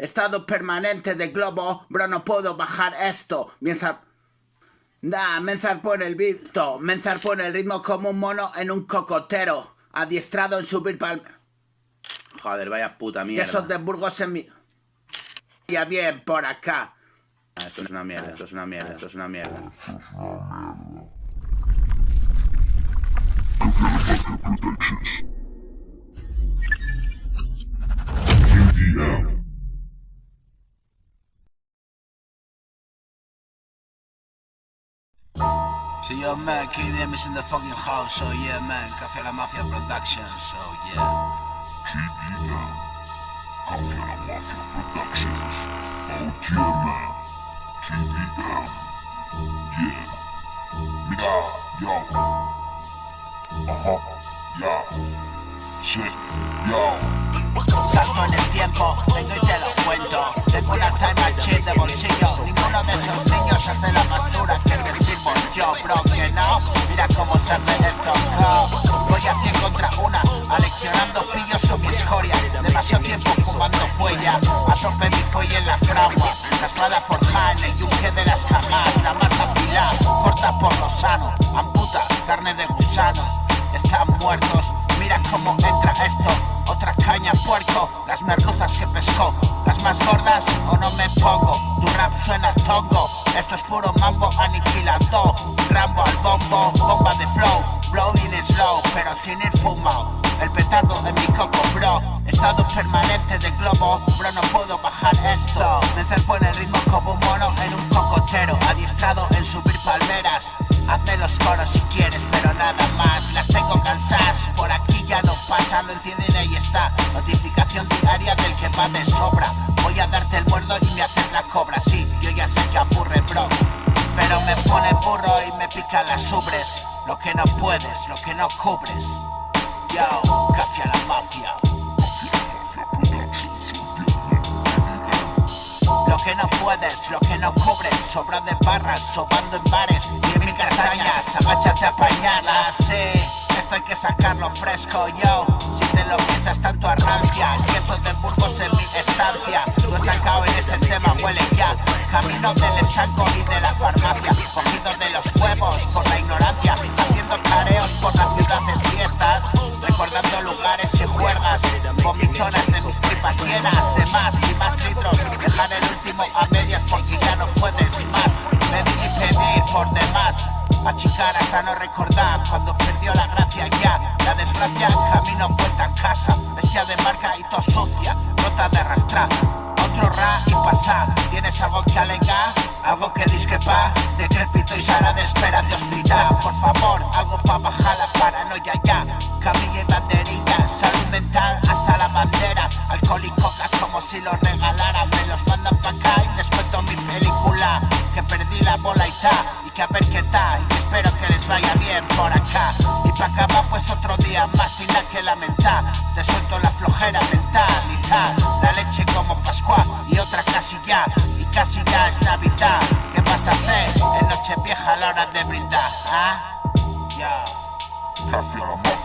Estado permanente de globo, bro, no puedo bajar esto. Me enzarpó en el visto, me enzarpó en el ritmo como un mono en un cocotero, adiestrado en subir Joder, vaya puta mierda. Quesos de Burgos en mi... Ya bien, por acá. Esto es una mierda, esto es una mierda, esto es una mierda. So yo man, KDM is in the fucking house, so yeah man, Café La Mafia Production, so yeah. KDM, Café La Mafia Productions, oh yeah man, KDM, yeah. Mira, yo, yeah, shit, yo. Salto en el tiempo, vengo y te lo cuento. Tengo una time machine de bolsillo. Ninguno de esos niños hace la basura que te sirvo yo, bro, que no. Mira cómo se hace esto, voy a 100 contra una, aleccionando pillos con mi escoria. Demasiado tiempo fumando fuella, a tope mi fuelle en la fragua. La espada forjada en el yunque de las camas. La masa afilada, corta por lo sano. Amputa, carne de gusanos. Están muertos, mira cómo entra esto. Otra caña, puerco, las merluzas que pescó. Las más gordas o no me pongo. Tu rap suena tongo. Esto es puro mambo aniquilando. Rambo al bombo, bomba de flow. Blowing it slow, pero sin ir fumado. El petardo de mi coco, bro. Estado permanente de globo, bro, no puedo bajar esto. Me cerco en el ritmo como un mono en un cocotero. Adiestrado en subir palmeras. Hazme los coros si quieres, pero nada más. Las tengo cansadas, por aquí ya no pasa. Lo encienden y ahí está. Notificación diaria del que va de sobra. Voy a darte el muerdo y me haces la cobra. Sí, yo ya sé que aburre, bro, pero me pone burro y me pican las ubres. Lo que no puedes, lo que no cubres. Yo, Café La Mafia. Lo que no puedes, lo que no cubres. Sobra de barras, sobando en bares. 100.000 castañas, agáchate a apañarlas. Sí, esto hay que sacarlo fresco, yo. Si te lo piensas tanto a rancia. El queso de Burgos en mi estancia. Tú estancado en ese tema, huele ya. Camino del estanco y de la farmacia. Cogido de los huevos por la ignorancia. Haciendo careos por la ciudad en fiestas. Recordando lugares y juergas. Vomitonas de mis tripas llenas de más y más litros. Dejar el último a medias porque ya no puedes más. Pedir y pedir por demás. Achicar hasta no recordar cuando perdió la gracia ya. La desgracia, camino vuelta a casa. Bestia de marca y to sucia, rota de arrastrar. Otro ra y pasar. ¿Tienes algo que alegar? ¿Algo que discrepar? Decrépito y sala de espera de hospital. Por favor, algo pa' bajar la paranoia ya. Camilla y banderilla, salud mental hasta la bandera. Alcohol y coca como si lo regalaran. Me los mandan pa' acá y les cuento mi película. Que perdí la bola y ta, y que a ver qué tal. Y que espero que les vaya bien por acá. Y pa' acá va pues otro día más sin nada que lamentar. Te suelto la flojera mental y tal. La leche como Pascua y otra casi ya. Y casi ya es Navidad. ¿Qué vas a hacer en Nochevieja a la hora de brindar? ¿Ah? Ya. Café La Mafia